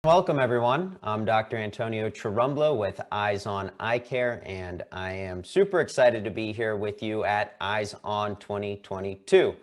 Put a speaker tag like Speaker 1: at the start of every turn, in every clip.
Speaker 1: Welcome everyone. I'm Dr. Antonio Chirumblo with Eyes on Eye Care, and I am super excited to be here with you at Eyes on 2022.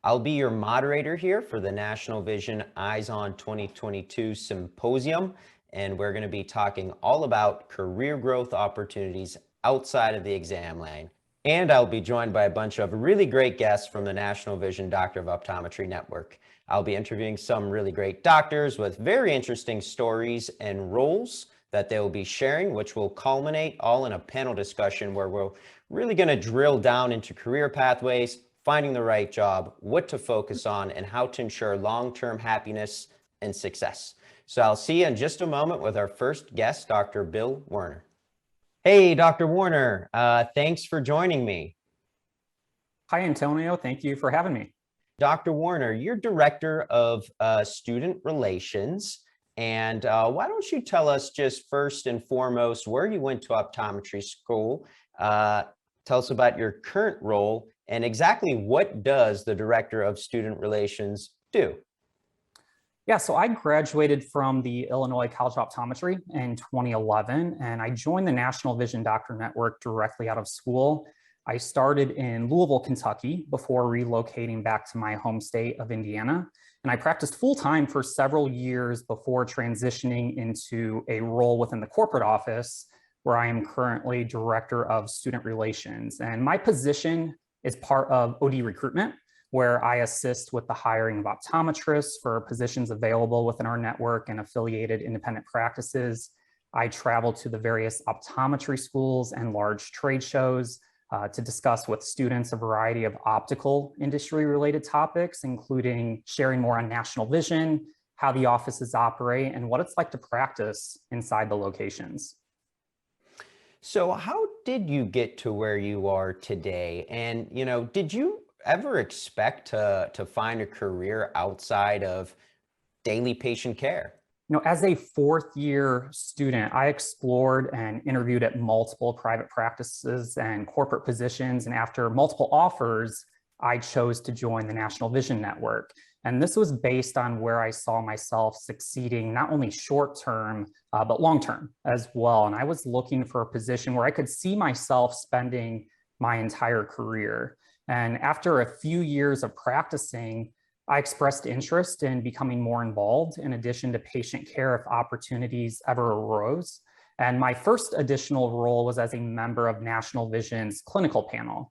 Speaker 1: I'll be your moderator here for the National Vision Eyes on 2022 Symposium, and we're going to be talking all about career growth opportunities outside of the exam lane. And I'll be joined by a bunch of really great guests from the National Vision Doctor of Optometry Network. I'll be interviewing some really great doctors with very interesting stories and roles that they will be sharing, which will culminate all in a panel discussion where we're really going to drill down into career pathways, finding the right job, what to focus on, and how to ensure long-term happiness and success. So I'll see you in just a moment with our first guest, Dr. Bill Werner. Hey, Dr. Werner, thanks for joining me.
Speaker 2: Hi, Antonio. Thank you for having me.
Speaker 1: Dr. Werner, you're Director of Student Relations, and why don't you tell us just first and foremost where you went to optometry school, tell us about your current role, and exactly what does the Director of Student Relations do?
Speaker 2: Yeah, so I graduated from the Illinois College of Optometry in 2011, and I joined the National Vision Doctor Network directly out of school. I started in Louisville, Kentucky before relocating back to my home state of Indiana. And I practiced full-time for several years before transitioning into a role within the corporate office where I am currently Director of Student Relations. And my position is part of OD recruitment, where I assist with the hiring of optometrists for positions available within our network and affiliated independent practices. I travel to the various optometry schools and large trade shows to discuss with students a variety of optical industry related topics, including sharing more on National Vision, how the offices operate, and what it's like to practice inside the locations.
Speaker 1: So how did you get to where you are today? And, did you ever expect to find a career outside of daily patient care?
Speaker 2: As a fourth year student, I explored and interviewed at multiple private practices and corporate positions. And after multiple offers, I chose to join the National Vision Network. And this was based on where I saw myself succeeding, not only short term, but long term as well. And I was looking for a position where I could see myself spending my entire career. And after a few years of practicing, I expressed interest in becoming more involved in addition to patient care if opportunities ever arose. And my first additional role was as a member of National Vision's clinical panel,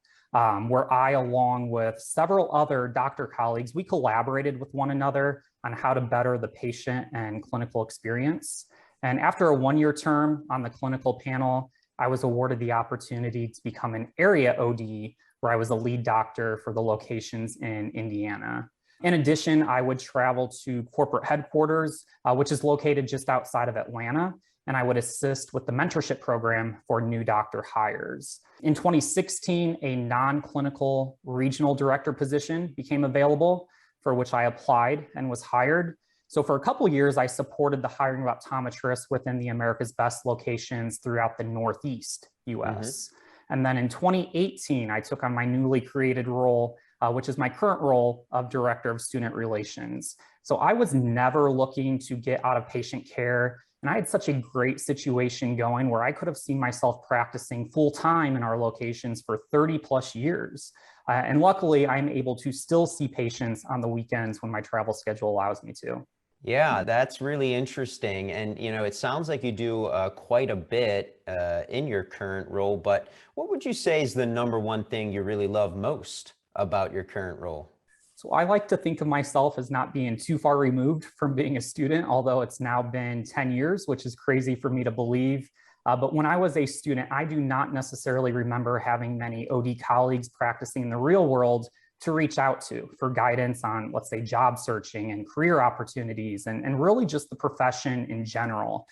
Speaker 2: where I, along with several other doctor colleagues, we collaborated with one another on how to better the patient and clinical experience. And after a one-year term on the clinical panel, I was awarded the opportunity to become an area OD, where I was a lead doctor for the locations in Indiana. In addition, I would travel to corporate headquarters, which is located just outside of Atlanta, and I would assist with the mentorship program for new doctor hires. In 2016, a non-clinical regional director position became available, for which I applied and was hired. So for a couple of years, I supported the hiring of optometrists within the America's Best locations throughout the Northeast US. And then in 2018, I took on my newly created role, which is my current role of Director of Student Relations. So I was never looking to get out of patient care. And I had such a great situation going where I could have seen myself practicing full time in our locations for 30 plus years. And luckily, I'm able to still see patients on the weekends when my travel schedule allows me to.
Speaker 1: Yeah, that's really interesting. And, it sounds like you do quite a bit in your current role, but what would you say is the number one thing you really love most about your current role?
Speaker 2: So I like to think of myself as not being too far removed from being a student, although it's now been 10 years, which is crazy for me to believe. But when I was a student, I do not necessarily remember having many OD colleagues practicing in the real world to reach out to for guidance on, let's say, job searching and career opportunities, and really just the profession in general.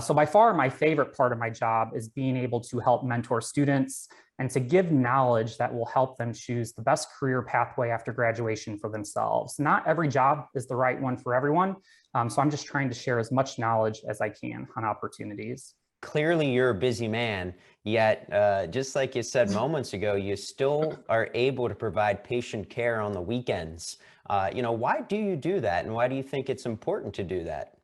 Speaker 2: So by far, my favorite part of my job is being able to help mentor students and to give knowledge that will help them choose the best career pathway after graduation for themselves. Not every job is the right one for everyone. So I'm just trying to share as much knowledge as I can on opportunities.
Speaker 1: Clearly, you're a busy man, yet just like you said moments ago, you still are able to provide patient care on the weekends. Why do you do that? And why do you think it's important to do that?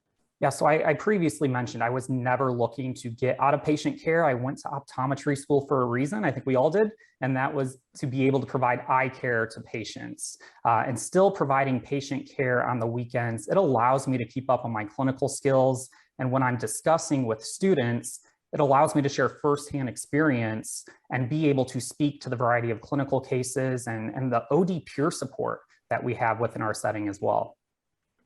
Speaker 2: Yeah, so I previously mentioned I was never looking to get out of patient care. I went to optometry school for a reason. I think we all did. And that was to be able to provide eye care to patients. And still providing patient care on the weekends, it allows me to keep up on my clinical skills. And when I'm discussing with students, it allows me to share firsthand experience and be able to speak to the variety of clinical cases and the OD peer support that we have within our setting as well.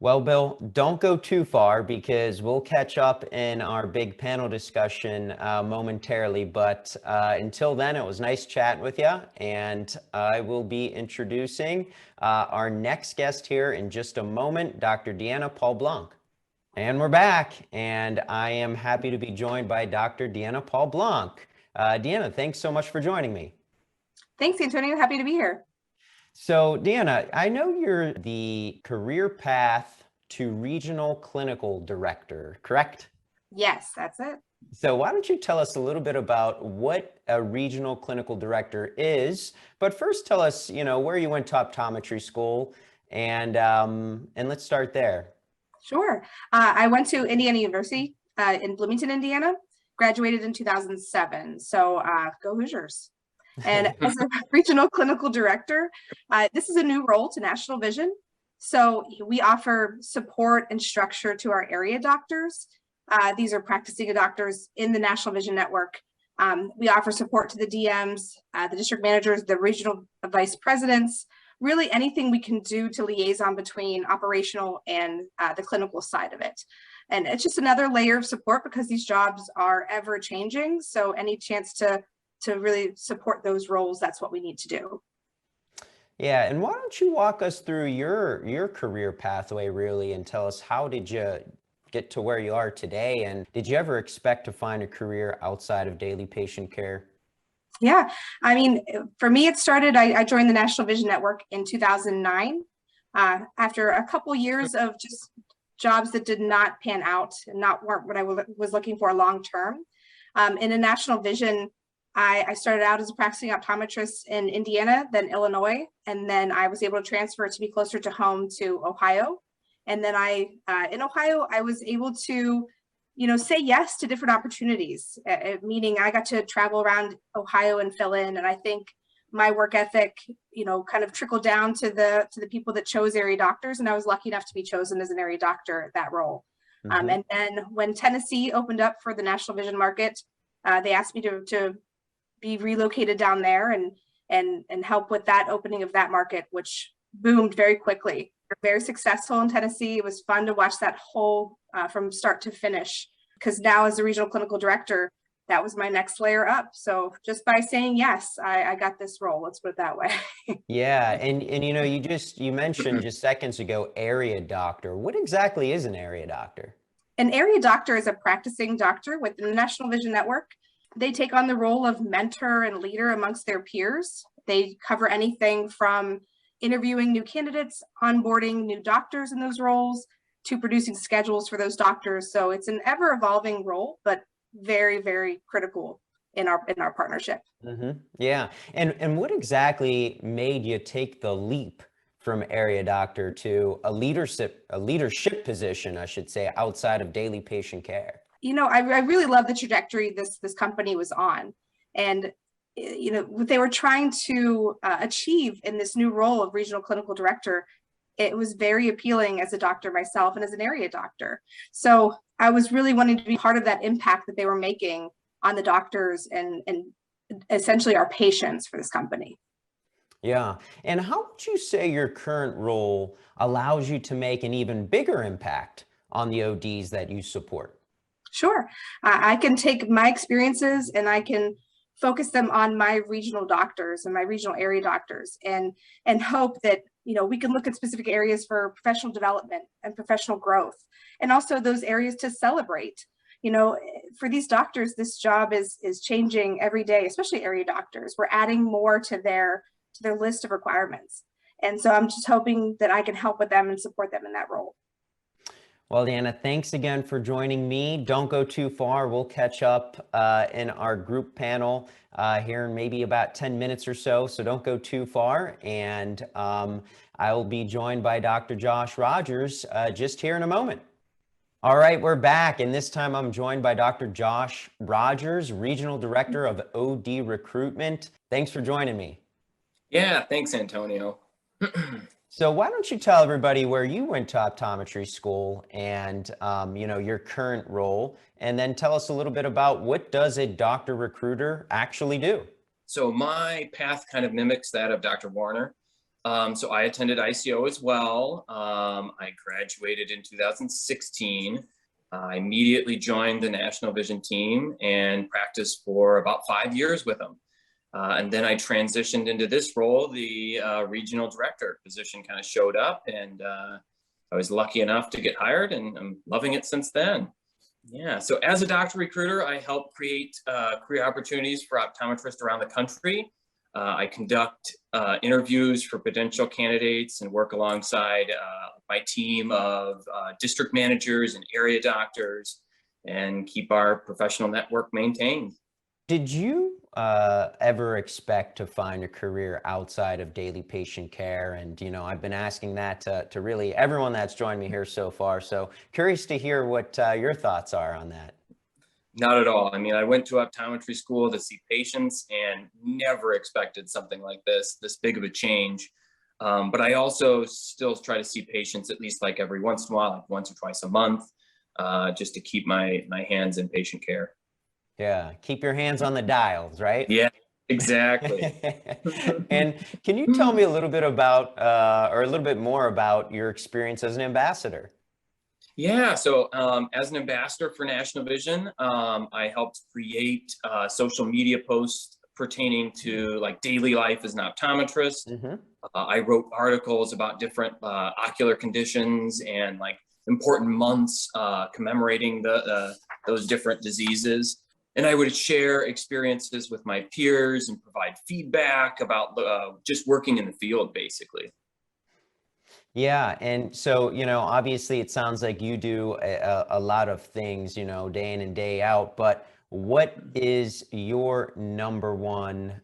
Speaker 1: Well, Bill, don't go too far because we'll catch up in our big panel discussion momentarily. But until then, it was nice chatting with you. And I will be introducing our next guest here in just a moment, Dr. Deanna Paul Blanc. And we're back. And I am happy to be joined by Dr. Deanna Paul Blanc. Deanna, thanks so much for joining me.
Speaker 3: Thanks, Antonio. Happy to be here.
Speaker 1: So, Deanna, I know you're the career path to regional clinical director, correct?
Speaker 3: Yes, that's it.
Speaker 1: So why don't you tell us a little bit about what a regional clinical director is, but first tell us, where you went to optometry school and let's start there.
Speaker 3: Sure. I went to Indiana University in Bloomington, Indiana, graduated in 2007. So go Hoosiers. And as a regional clinical director, this is a new role to National Vision. So we offer support and structure to our area doctors. These are practicing doctors in the National Vision Network. We offer support to the DMs, the district managers, the regional vice presidents, really anything we can do to liaison between operational and the clinical side of it. And it's just another layer of support because these jobs are ever changing. So any chance to really support those roles, that's what we need to do.
Speaker 1: Yeah, and why don't you walk us through your career pathway really and tell us how did you get to where you are today, and did you ever expect to find a career outside of daily patient care?
Speaker 3: Yeah, I mean, for me, it started, I joined the National Vision Network in 2009 after a couple years of just jobs that did not pan out and weren't what I was looking for long term. In a National Vision, I started out as a practicing optometrist in Indiana, then Illinois, and then I was able to transfer to be closer to home to Ohio. And then in Ohio, I was able to, say yes to different opportunities, meaning I got to travel around Ohio and fill in. And I think my work ethic, kind of trickled down to the people that chose area doctors. And I was lucky enough to be chosen as an area doctor at that role. Mm-hmm. And then when Tennessee opened up for the National Vision market, they asked me to be relocated down there and help with that opening of that market, which boomed very quickly. Very successful in Tennessee. It was fun to watch that whole from start to finish, because now as a regional clinical director, that was my next layer up. So just by saying yes, I got this role. Let's put it that way.
Speaker 1: Yeah, and you mentioned just seconds ago area doctor. What exactly is an area doctor?
Speaker 3: An area doctor is a practicing doctor within the National Vision Network. They take on the role of mentor and leader amongst their peers. They cover anything from interviewing new candidates, onboarding new doctors in those roles, to producing schedules for those doctors. So it's an ever evolving role, but very, very critical in our partnership.
Speaker 1: Mm-hmm. Yeah. And what exactly made you take the leap from area doctor to a leadership position, I should say, outside of daily patient care?
Speaker 3: I really love the trajectory this company was on. And what they were trying to achieve in this new role of regional clinical director, it was very appealing as a doctor myself and as an area doctor. So I was really wanting to be part of that impact that they were making on the doctors and essentially our patients for this company.
Speaker 1: Yeah. And how would you say your current role allows you to make an even bigger impact on the ODs that you support?
Speaker 3: Sure. I can take my experiences and I can focus them on my regional doctors and my regional area doctors and hope that, we can look at specific areas for professional development and professional growth, and also those areas to celebrate. For these doctors, this job is changing every day, especially area doctors. We're adding more to their list of requirements. And so I'm just hoping that I can help with them and support them in that role.
Speaker 1: Well, Deanna, thanks again for joining me. Don't go too far. We'll catch up in our group panel here in maybe about 10 minutes or so. So don't go too far. And I will be joined by Dr. Josh Rogers just here in a moment. All right, we're back, and this time I'm joined by Dr. Josh Rogers, Regional Director of OD Recruitment. Thanks for joining me.
Speaker 4: Yeah, thanks, Antonio.
Speaker 1: So why don't you tell everybody where you went to optometry school and, your current role, and then tell us a little bit about what does a doctor recruiter actually do?
Speaker 4: So my path kind of mimics that of Dr. Warner. So I attended ICO as well. I graduated in 2016. I immediately joined the National Vision team and practiced for about 5 years with them. And then I transitioned into this role. The regional director position kind of showed up, and I was lucky enough to get hired, and I'm loving it since then. Yeah, so as a doctor recruiter, I help create career opportunities for optometrists around the country. I conduct interviews for potential candidates and work alongside my team of district managers and area doctors and keep our professional network maintained.
Speaker 1: Did you ever expect to find a career outside of daily patient care? And, I've been asking that to really everyone that's joined me here so far. So curious to hear what your thoughts are on that.
Speaker 4: Not at all. I mean, I went to optometry school to see patients and never expected something like this big of a change. But I also still try to see patients at least like every once in a while, like once or twice a month, just to keep my hands in patient care.
Speaker 1: Yeah, keep your hands on the dials, right?
Speaker 4: Yeah, exactly.
Speaker 1: And can you tell me a little bit about, or a little bit more about your experience as an ambassador?
Speaker 4: Yeah, so as an ambassador for National Vision, I helped create social media posts pertaining to like daily life as an optometrist.
Speaker 1: Mm-hmm.
Speaker 4: I wrote articles about different ocular conditions and like important months commemorating those different diseases. And I would share experiences with my peers and provide feedback about just working in the field, basically.
Speaker 1: Yeah, and so, obviously it sounds like you do a lot of things, day in and day out, but what is your number one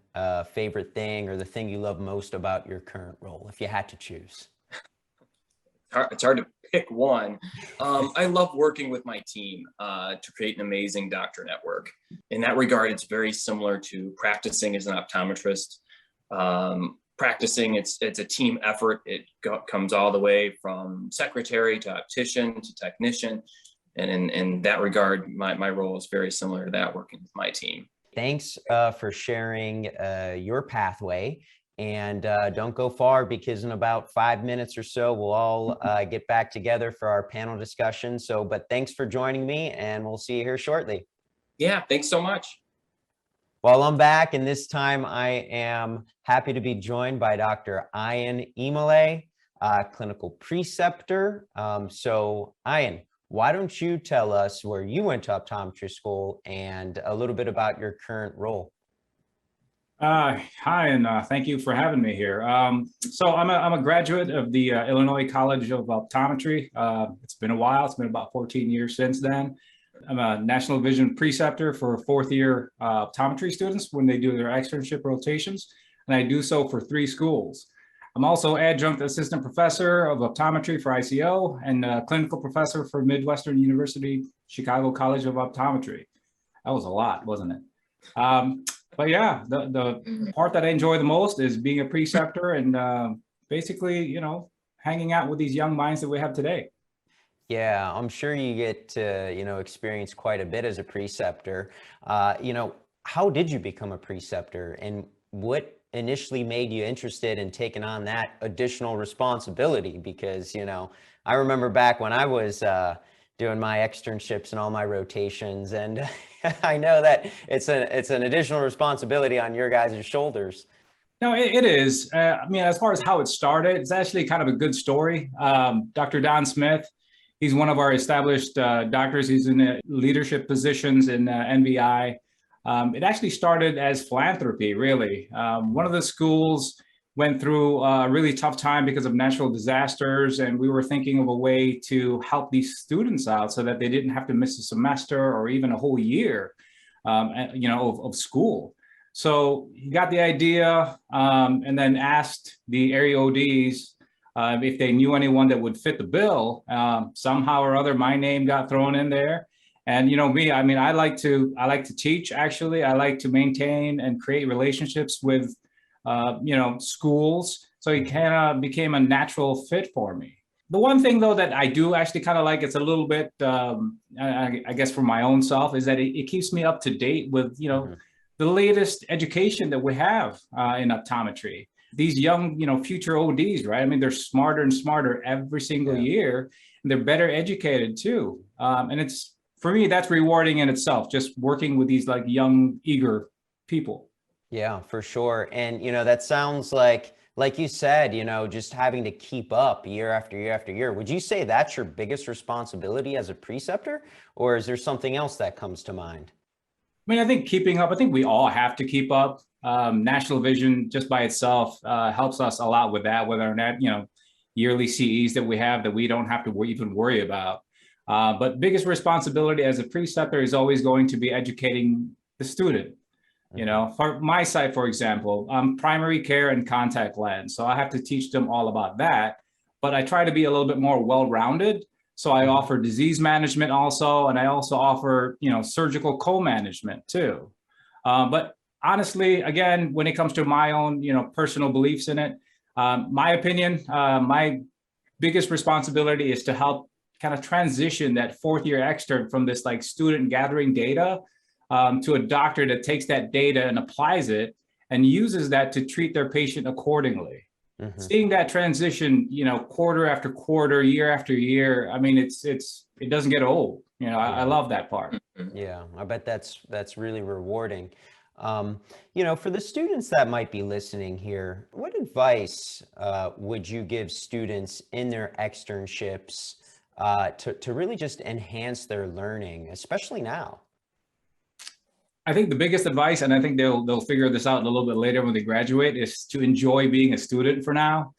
Speaker 1: favorite thing or the thing you love most about your current role, if you had to choose?
Speaker 4: It's hard to pick one. I love working with my team to create an amazing doctor network. In that regard, it's very similar to practicing as an optometrist. Practicing, it's a team effort. It comes all the way from secretary to optician to technician. And in that regard, my role is very similar to that, working with my team.
Speaker 1: Thanks for sharing your pathway. And don't go far, because in about 5 minutes or so, we'll all get back together for our panel discussion. But thanks for joining me, and we'll see you here shortly.
Speaker 4: Yeah, thanks so much.
Speaker 1: Well, I'm back, and this time I am happy to be joined by Dr. Ayans Imale, clinical preceptor. So Ayans, why don't you tell us where you went to optometry school and a little bit about your current role?
Speaker 5: Hi, and thank you for having me here. So I'm a graduate of the Illinois College of Optometry. It's been a while. It's been about 14 years since then. I'm a National Vision preceptor for fourth year optometry students when they do their externship rotations, and I do so for 3 schools. I'm also adjunct assistant professor of optometry for ICO and clinical professor for Midwestern University Chicago College of Optometry. That was a lot, wasn't it? But yeah, the part that I enjoy the most is being a preceptor and basically, hanging out with these young minds that we have today.
Speaker 1: Yeah, I'm sure you get to, experience quite a bit as a preceptor. How did you become a preceptor, and what initially made you interested in taking on that additional responsibility? Because, I remember back when I was doing my externships and all my rotations, and I know that it's an additional responsibility on your guys' shoulders.
Speaker 5: No, it is. I mean, as far as how it started, it's actually kind of a good story. Dr. Don Smith, he's one of our established doctors. He's in leadership positions in NVI. It actually started as philanthropy, really. One of the schools went through a really tough time because of natural disasters, and we were thinking of a way to help these students out so that they didn't have to miss a semester or even a whole year, of school. So he got the idea and then asked the area ODs if they knew anyone that would fit the bill. Somehow or other, my name got thrown in there. And me, I mean, I like to teach. Actually, I like to maintain and create relationships with schools. So it kind of became a natural fit for me. The one thing, though, that I do actually kind of like, it's a little bit, I guess, for my own self, is that it keeps me up to date with, the latest education that we have in optometry. These young, future ODs, right? I mean, they're smarter and smarter every single year, and they're better educated too. And it's, for me, that's rewarding in itself, just working with these like young, eager people.
Speaker 1: Yeah, for sure. And, that sounds like you said, just having to keep up year after year after year. Would you say that's your biggest responsibility as a preceptor, or is there something else that comes to mind?
Speaker 5: I mean, I think keeping up, I think we all have to keep up. National Vision just by itself helps us a lot with that, with our yearly CEs that we have that we don't have to even worry about. But biggest responsibility as a preceptor is always going to be educating the student. For my side, for example, primary care and contact lens. So I have to teach them all about that, but I try to be a little bit more well-rounded. So I offer disease management also, and I also offer, surgical co-management too. But honestly, again, when it comes to my own, personal beliefs in it, my opinion, my biggest responsibility is to help kind of transition that fourth year extern from this like student gathering data to a doctor that takes that data and applies it and uses that to treat their patient accordingly. Seeing that transition, quarter after quarter, year after year, I mean, it doesn't get old. I love that part.
Speaker 1: Yeah, I bet that's really rewarding. For the students that might be listening here, what advice would you give students in their externships to really just enhance their learning, especially now?
Speaker 5: I think the biggest advice, and I think they'll figure this out a little bit later when they graduate, is to enjoy being a student for now,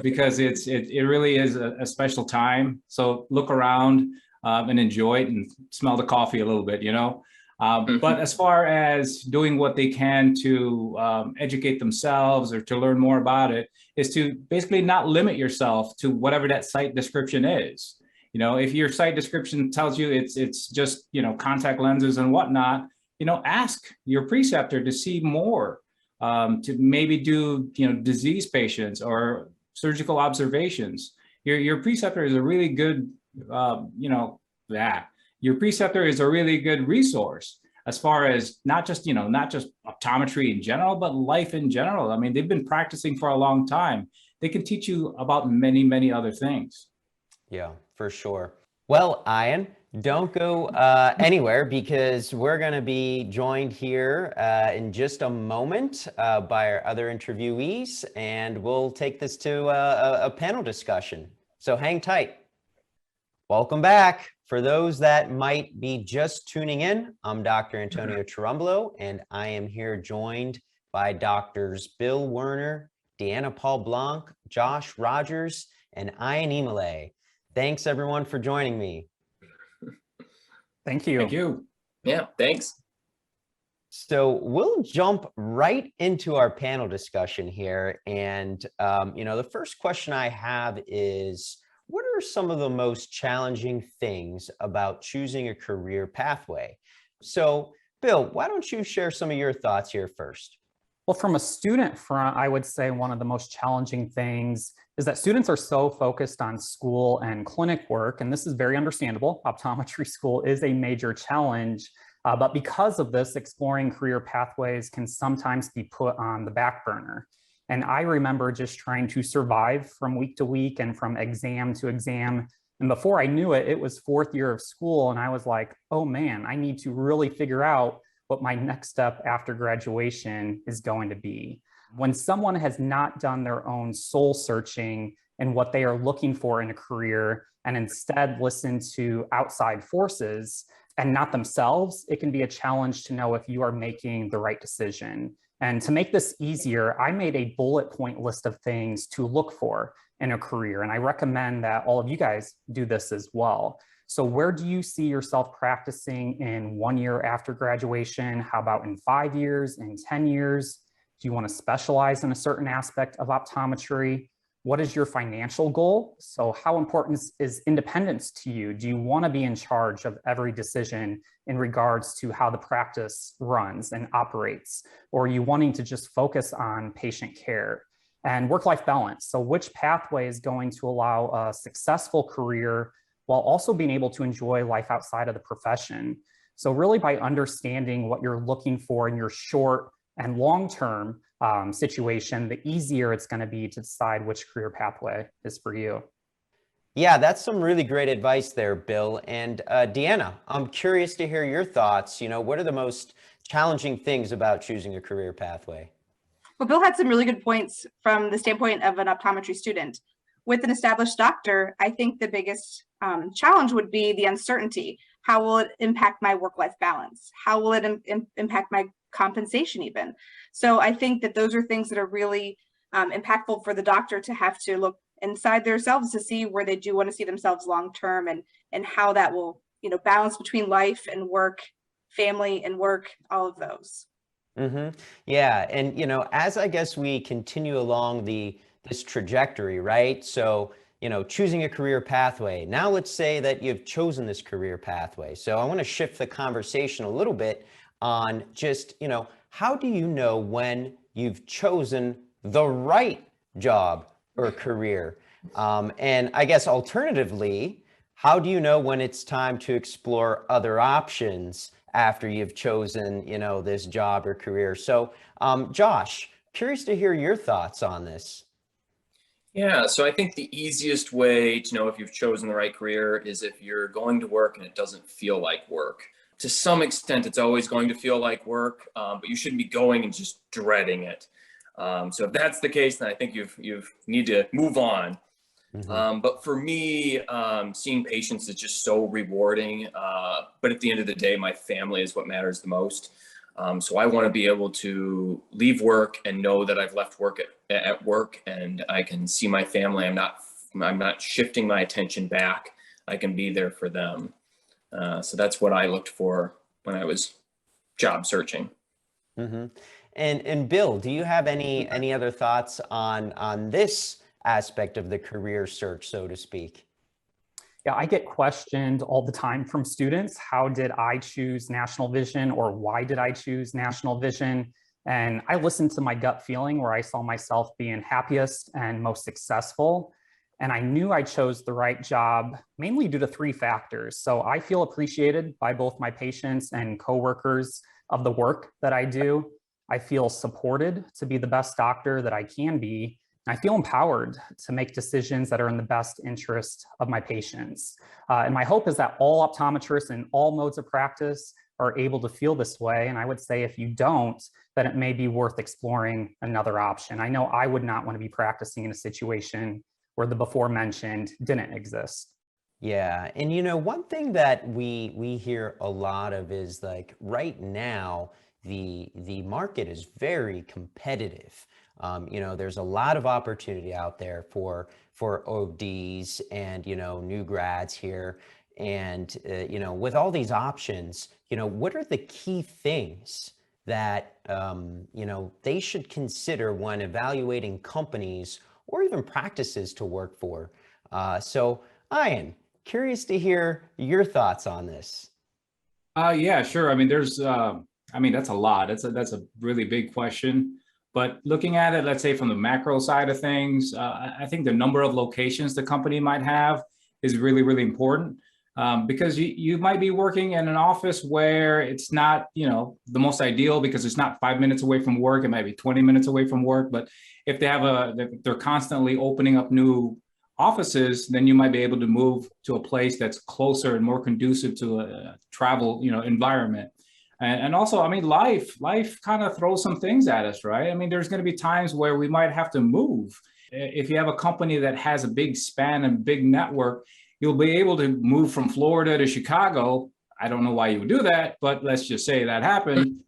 Speaker 5: because it really is a special time. So look around and enjoy it and smell the coffee a little bit, But as far as doing what they can to educate themselves or to learn more about it, is to basically not limit yourself to whatever that site description is. If your site description tells you it's just contact lenses and whatnot, ask your preceptor to see more, to maybe do, disease patients or surgical observations. Your preceptor is a really good, your preceptor is a really good resource as far as not just optometry in general, but life in general. I mean, they've been practicing for a long time. They can teach you about many, many other things.
Speaker 1: Yeah, for sure. Well, Ayan, don't go anywhere, because we're going to be joined here in just a moment by our other interviewees, and we'll take this to a panel discussion. So hang tight. Welcome back. For those that might be just tuning in, I'm Dr. Antonio Chirumblo, and I am here joined by Doctors Bill Werner, Deanna Paul Blanc, Josh Rogers, and Ayan Imale. Thanks, everyone, for joining me.
Speaker 2: Thank you.
Speaker 5: Thank you.
Speaker 4: Yeah, thanks.
Speaker 1: So we'll jump right into our panel discussion here. And, the first question I have is, what are some of the most challenging things about choosing a career pathway? So, Bill, why don't you share some of your thoughts here first?
Speaker 2: Well, from a student front, I would say one of the most challenging things is that students are so focused on school and clinic work, and this is very understandable. Optometry school is a major challenge, but because of this, exploring career pathways can sometimes be put on the back burner. And I remember just trying to survive from week to week and from exam to exam. And before I knew it, it was fourth year of school, and I was like, oh man, I need to really figure out what my next step after graduation is going to be. When someone has not done their own soul searching and what they are looking for in a career, and instead listen to outside forces and not themselves, it can be a challenge to know if you are making the right decision. And to make this easier, I made a bullet point list of things to look for in a career. And I recommend that all of you guys do this as well. So where do you see yourself practicing in 1 year after graduation? How about in 5 years, in 10 years? Do you want to specialize in a certain aspect of optometry? What is your financial goal? So how important is independence to you? Do you want to be in charge of every decision in regards to how the practice runs and operates? Or are you wanting to just focus on patient care? And work-life balance. So which pathway is going to allow a successful career while also being able to enjoy life outside of the profession? So really by understanding what you're looking for in your short and long-term situation, the easier it's going to be to decide which career pathway is for you.
Speaker 1: Yeah, that's some really great advice there, Bill. And Deanna, I'm curious to hear your thoughts. What are the most challenging things about choosing a career pathway?
Speaker 3: Well, Bill had some really good points from the standpoint of an optometry student. With an established doctor, I think the biggest challenge would be the uncertainty. How will it impact my work-life balance? How will it impact my compensation even? So I think that those are things that are really impactful for the doctor to have to look inside themselves to see where they do want to see themselves long-term, and how that will, balance between life and work, family and work, all of those.
Speaker 1: Yeah, and as I guess we continue along this trajectory, right? So, choosing a career pathway. Now let's say that you've chosen this career pathway. So I want to shift the conversation a little bit on just, how do you know when you've chosen the right job or career? And I guess alternatively, how do you know when it's time to explore other options after you've chosen, this job or career? So, Josh, curious to hear your thoughts on this.
Speaker 4: Yeah, so I think the easiest way to know if you've chosen the right career is if you're going to work and it doesn't feel like work. To some extent, it's always going to feel like work, but you shouldn't be going and just dreading it. So if that's the case, then I think you need to move on. But for me, seeing patients is just so rewarding. But at the end of the day, my family is what matters the most. So I want to be able to leave work and know that I've left work at work, and I can see my family. I'm not shifting my attention back. I can be there for them. So that's what I looked for when I was job searching.
Speaker 1: And Bill, do you have any other thoughts on this aspect of the career search, so to speak?
Speaker 2: Yeah, I get questioned all the time from students. How did I choose National Vision, or why did I choose National Vision? And I listened to my gut feeling where I saw myself being happiest and most successful. And I knew I chose the right job mainly due to 3 factors. So I feel appreciated by both my patients and coworkers of the work that I do. I feel supported to be the best doctor that I can be. I feel empowered to make decisions that are in the best interest of my patients. And my hope is that all optometrists in all modes of practice are able to feel this way. And I would say if you don't, then it may be worth exploring another option. I know I would not want to be practicing in a situation where the before mentioned didn't exist.
Speaker 1: Yeah, and one thing that we hear a lot of is like right now the market is very competitive. There's a lot of opportunity out there for ODs and new grads here, and with all these options, what are the key things that they should consider when evaluating companies or even practices to work for? So, Ayans, curious to hear your thoughts on this.
Speaker 5: Yeah, sure. I mean, that's a lot. That's a really big question. But looking at it, let's say from the macro side of things, I think the number of locations the company might have is really, really important. Because you might be working in an office where it's not, the most ideal because it's not 5 minutes away from work. It might be 20 minutes away from work. But if they're constantly opening up new offices, then you might be able to move to a place that's closer and more conducive to a travel, environment. And also, I mean, life kind of throws some things at us, right? I mean, there's going to be times where we might have to move. If you have a company that has a big span and big network, you'll be able to move from Florida to Chicago. I don't know why you would do that, but let's just say that happened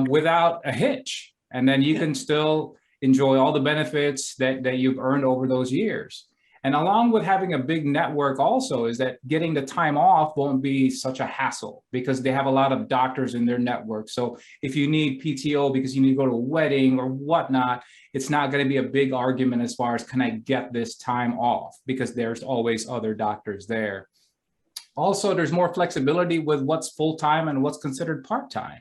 Speaker 5: without a hitch. And then you can still enjoy all the benefits that you've earned over those years. And along with having a big network also is that getting the time off won't be such a hassle because they have a lot of doctors in their network. So if you need PTO because you need to go to a wedding or whatnot, it's not going to be a big argument as far as can I get this time off, because there's always other doctors there. Also, there's more flexibility with what's full-time and what's considered part-time.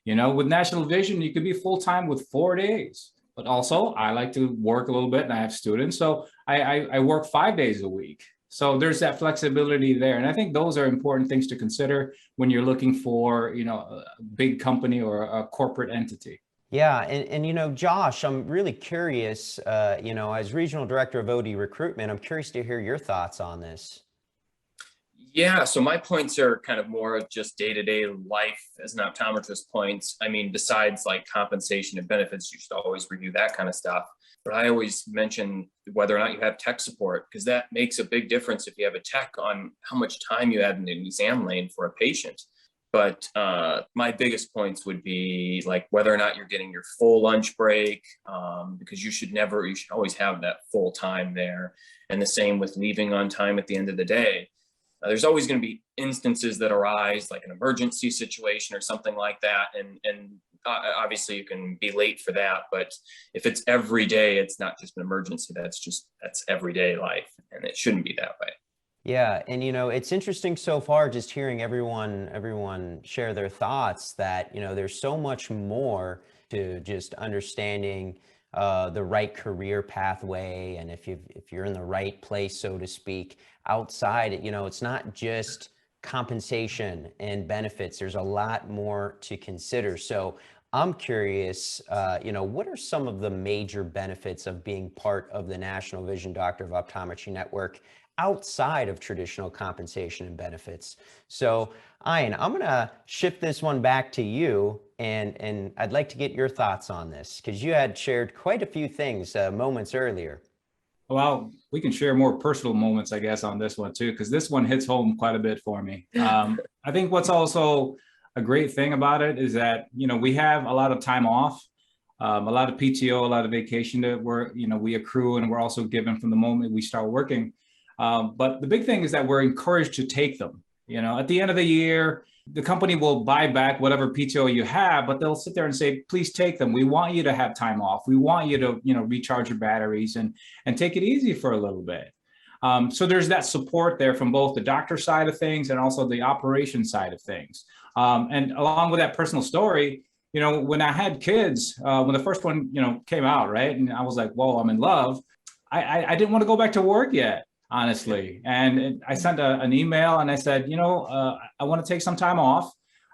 Speaker 5: You know, with National Vision, you could be full-time with 4 days. But also, I like to work a little bit and I have students. So I work 5 days a week. So there's that flexibility there. And I think those are important things to consider when you're looking for, you know, a big company or a corporate entity.
Speaker 1: Yeah, and you know, Josh, I'm really curious, you know, as Regional Director of OD Recruitment, I'm curious to hear your thoughts on this.
Speaker 4: Yeah, so my points are kind of more of just day-to-day life as an optometrist points. I mean, besides like compensation and benefits, you should always review that kind of stuff. But I always mention whether or not you have tech support, because that makes a big difference if you have a tech on how much time you have in an exam lane for a patient. But my biggest points would be like whether or not you're getting your full lunch break, because you should always have that full time there. And the same with leaving on time at the end of the day. There's always going to be instances that arise, like an emergency situation or something like that. And obviously you can be late for that. But if it's every day, it's not just an emergency. That's everyday life. And it shouldn't be that way.
Speaker 1: Yeah, and you know, it's interesting so far just hearing everyone share their thoughts that, you know, there's so much more to just understanding the right career pathway, and if you're in the right place, so to speak, outside, you know, it's not just compensation and benefits. There's a lot more to consider. So I'm curious, you know, what are some of the major benefits of being part of the National Vision Doctor of Optometry Network outside of traditional compensation and benefits? So, Ayans, I'm going to shift this one back to you, and I'd like to get your thoughts on this because you had shared quite a few things moments earlier.
Speaker 5: Well, we can share more personal moments, I guess, on this one too, because this one hits home quite a bit for me. I think what's also a great thing about it is that, you know, we have a lot of time off, a lot of PTO, a lot of vacation that we accrue, and we're also given from the moment we start working. But the big thing is that we're encouraged to take them. You know, at the end of the year, the company will buy back whatever PTO you have, but they'll sit there and say, please take them. We want you to have time off. We want you to, you know, recharge your batteries and take it easy for a little bit. So there's that support there from both the doctor side of things and also the operation side of things. And along with that personal story, you know, when I had kids, when the first one, you know, came out, right, and I was like, whoa, I'm in love. I didn't want to go back to work yet, honestly. And I sent an email and I said, you know, I want to take some time off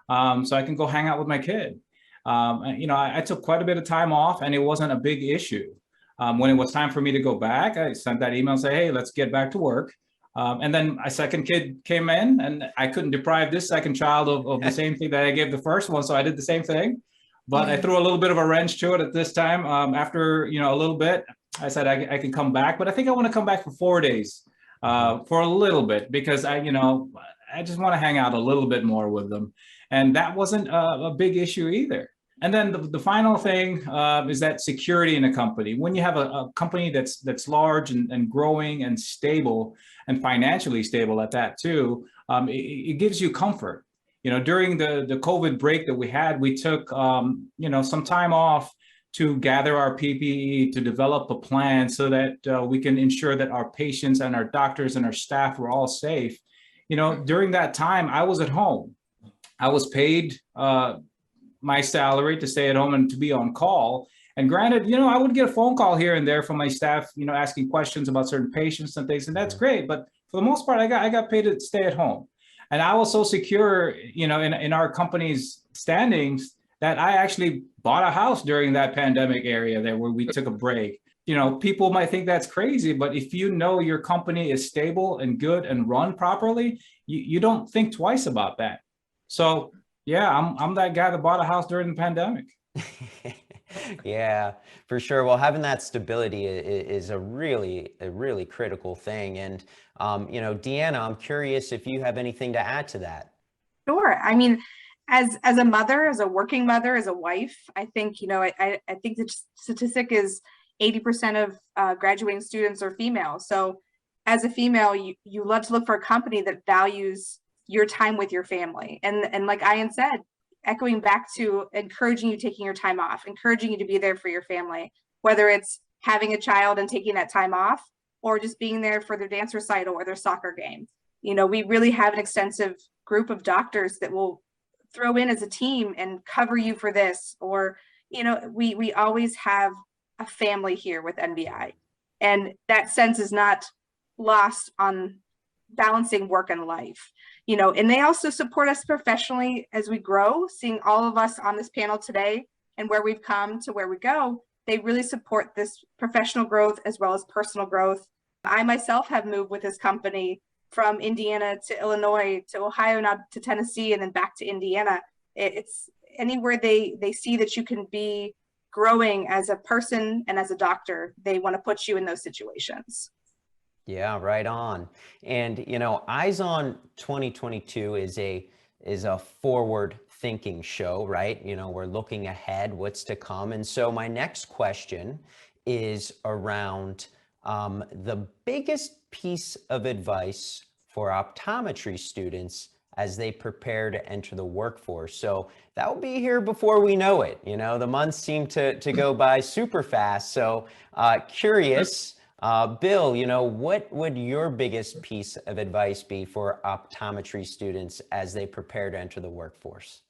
Speaker 5: so I can go hang out with my kid. You know, I took quite a bit of time off and it wasn't a big issue. When it was time for me to go back, I sent that email and say, hey, let's get back to work. And then a second kid came in and I couldn't deprive this second child of the same thing that I gave the first one. So I did the same thing, but I threw a little bit of a wrench to it at this time. After, you know, a little bit, I said, I can come back, but I think I want to come back for 4 days for a little bit because I just want to hang out a little bit more with them. And that wasn't a big issue either. And then the final thing is that security in a company. When you have a company that's large and growing and stable and financially stable at that too, it gives you comfort. You know, during the COVID break that we had, we took some time off to gather our PPE, to develop a plan so that we can ensure that our patients and our doctors and our staff were all safe. You know, during that time, I was at home. I was paid my salary to stay at home and to be on call. And granted, you know, I would get a phone call here and there from my staff, you know, asking questions about certain patients and things, and that's great. But for the most part, I got paid to stay at home. And I was so secure, you know, in our company's standings that I actually bought a house during that pandemic area there where we took a break. You know, people might think that's crazy, but if you know your company is stable and good and run properly, you don't think twice about that. So yeah, I'm that guy that bought a house during the pandemic.
Speaker 1: Yeah, for sure. Well, having that stability is a really critical thing. And, you know, Deanna, I'm curious if you have anything to add to that.
Speaker 3: Sure. I mean, as a mother, as a working mother, as a wife, I think, you know, I think the statistic is 80% of graduating students are female. So as a female, you love to look for a company that values your time with your family. And like Ian said, echoing back to encouraging you taking your time off, encouraging you to be there for your family, whether it's having a child and taking that time off, or just being there for their dance recital or their soccer game. You know, we really have an extensive group of doctors that will throw in as a team and cover you for this, or, you know, we always have a family here with NBI. And that sense is not lost on balancing work and life, you know, and they also support us professionally as we grow. Seeing all of us on this panel today and where we've come to where we go, they really support this professional growth as well as personal growth. I myself have moved with this company from Indiana to Illinois to Ohio, now to Tennessee, and then back to Indiana. It's anywhere they see that you can be growing as a person and as a doctor, they want to put you in those situations.
Speaker 1: Yeah, right on. And, you know, Eyes on 2022 is a forward thinking show, right? You know, we're looking ahead, what's to come. And so my next question is around the biggest piece of advice for optometry students as they prepare to enter the workforce. So that will be here before we know it. You know, the months seem to go by super fast. So curious, Bill, you know, what would your biggest piece of advice be for optometry students as they prepare to enter the workforce?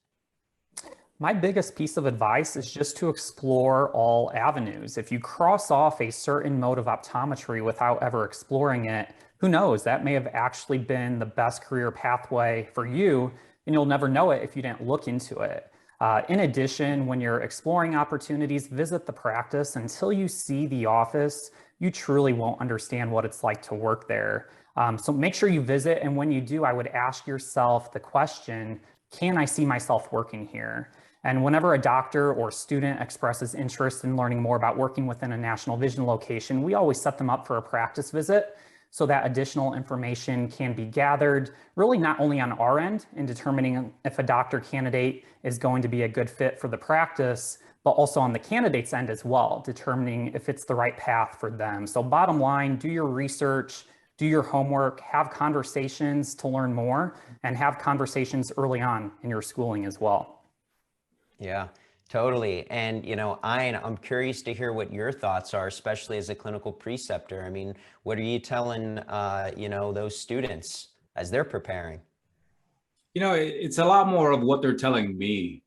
Speaker 2: My biggest piece of advice is just to explore all avenues. If you cross off a certain mode of optometry without ever exploring it, who knows, that may have actually been the best career pathway for you, and you'll never know it if you didn't look into it. In addition, when you're exploring opportunities, visit the practice. Until you see the office, you truly won't understand what it's like to work there. So make sure you visit, and when you do, I would ask yourself the question, can I see myself working here? And whenever a doctor or student expresses interest in learning more about working within a National Vision location, we always set them up for a practice visit so that additional information can be gathered, really not only on our end in determining if a doctor candidate is going to be a good fit for the practice, but also on the candidate's end as well, determining if it's the right path for them. So bottom line, do your research, do your homework, have conversations to learn more, and have conversations early on in your schooling as well.
Speaker 1: Yeah, totally. And, you know, I'm curious to hear what your thoughts are, especially as a clinical preceptor. I mean, what are you telling, you know, those students as they're preparing?
Speaker 5: You know, it's a lot more of what they're telling me,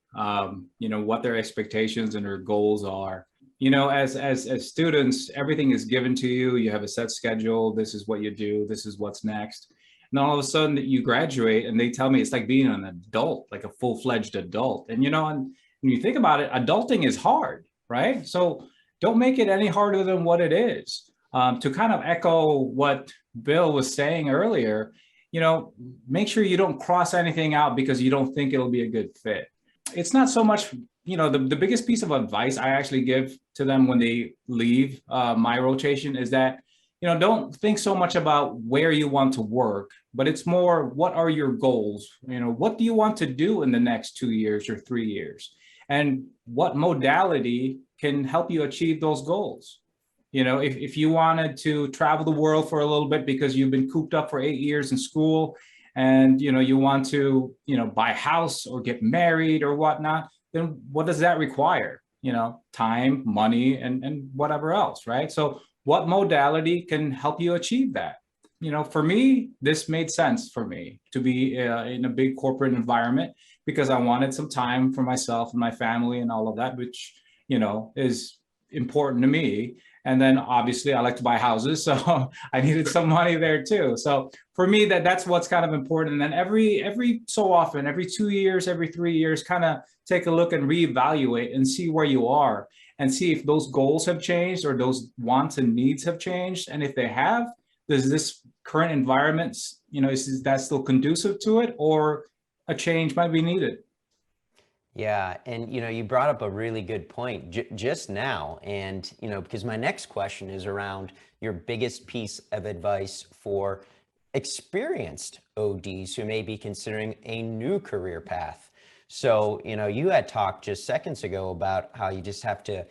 Speaker 5: you know, what their expectations and their goals are. You know, as students, everything is given to you. You have a set schedule. This is what you do. This is what's next. And all of a sudden that you graduate and they tell me it's like being an adult, like a full-fledged adult. And, you know, and when you think about it, adulting is hard, right? So don't make it any harder than what it is. To kind of echo what Bill was saying earlier, you know, make sure you don't cross anything out because you don't think it'll be a good fit. It's not so much, you know, the biggest piece of advice I actually give to them when they leave my rotation is that, you know, don't think so much about where you want to work, but it's more, what are your goals? You know, what do you want to do in the next 2 years or 3 years? And what modality can help you achieve those goals? You know, if you wanted to travel the world for a little bit because you've been cooped up for 8 years in school and, you know, you want to, you know, buy a house or get married or whatnot, then what does that require? You know, time, money, and whatever else, right? So what modality can help you achieve that? You know, for me, this made sense for me to be in a big corporate environment because I wanted some time for myself and my family and all of that, which, you know, is important to me. And then obviously I like to buy houses, so I needed some money there too. So for me, that's what's kind of important. And then every so often, every 2 years, every 3 years, kind of take a look and reevaluate and see where you are and see if those goals have changed or those wants and needs have changed. And if they have, does this current environment, you know, is that still conducive to it, or a change might be needed?
Speaker 1: Yeah, and you know, you brought up a really good point just now, and you know, because my next question is around your biggest piece of advice for experienced ODs who may be considering a new career path. So, you know, you had talked just seconds ago about how you just have to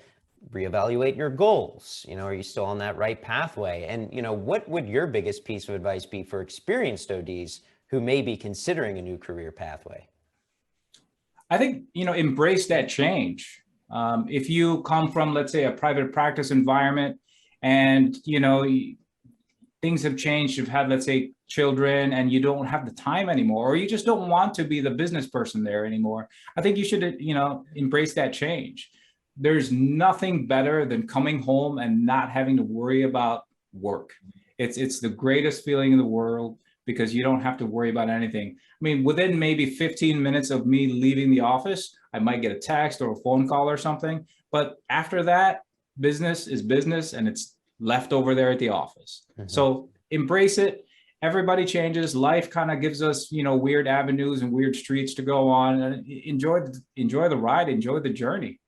Speaker 1: reevaluate your goals. You know, are you still on that right pathway? And, you know, what would your biggest piece of advice be for experienced ODs who may be considering a new career pathway?
Speaker 5: I think, you know, embrace that change. If you come from, let's say, a private practice environment and, you know, things have changed, you've had, let's say, children and you don't have the time anymore, or you just don't want to be the business person there anymore, I think you should, you know, embrace that change. There's nothing better than coming home and not having to worry about work. It's the greatest feeling in the world because you don't have to worry about anything. I mean, within maybe 15 minutes of me leaving the office, I might get a text or a phone call or something. But after that, business is business and it's left over there at the office. So embrace it. Everybody changes. Life kind of gives us, you know, weird avenues and weird streets to go on, and enjoy the ride, enjoy the journey.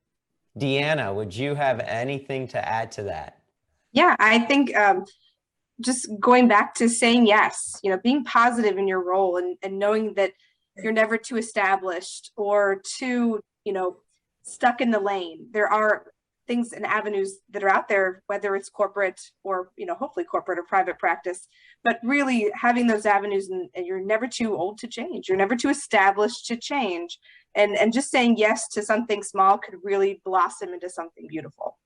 Speaker 1: Deanna, would you have anything to add to that?
Speaker 3: Yeah, I think just going back to saying yes, you know, being positive in your role and knowing that you're never too established or too, you know, stuck in the lane. There are things and avenues that are out there, whether it's corporate or, you know, hopefully corporate or private practice, but really having those avenues, and you're never too old to change. You're never too established to change. And just saying yes to something small could really blossom into something beautiful.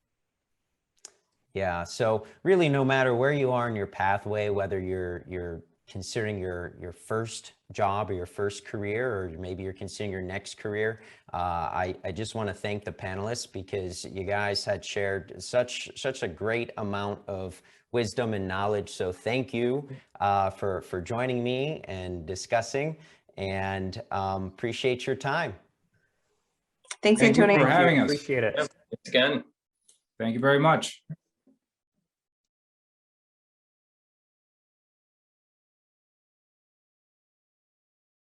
Speaker 1: Yeah, so really no matter where you are in your pathway, whether you're considering your first job or your first career, or maybe you're considering your next career, I just want to thank the panelists because you guys had shared such a great amount of wisdom and knowledge. So thank you for joining me and discussing, and appreciate your time.
Speaker 3: Thanks,
Speaker 5: Thank you
Speaker 3: Antonio.
Speaker 5: for having us.
Speaker 2: Appreciate it.
Speaker 4: Yep. Thanks again.
Speaker 5: Thank you very much.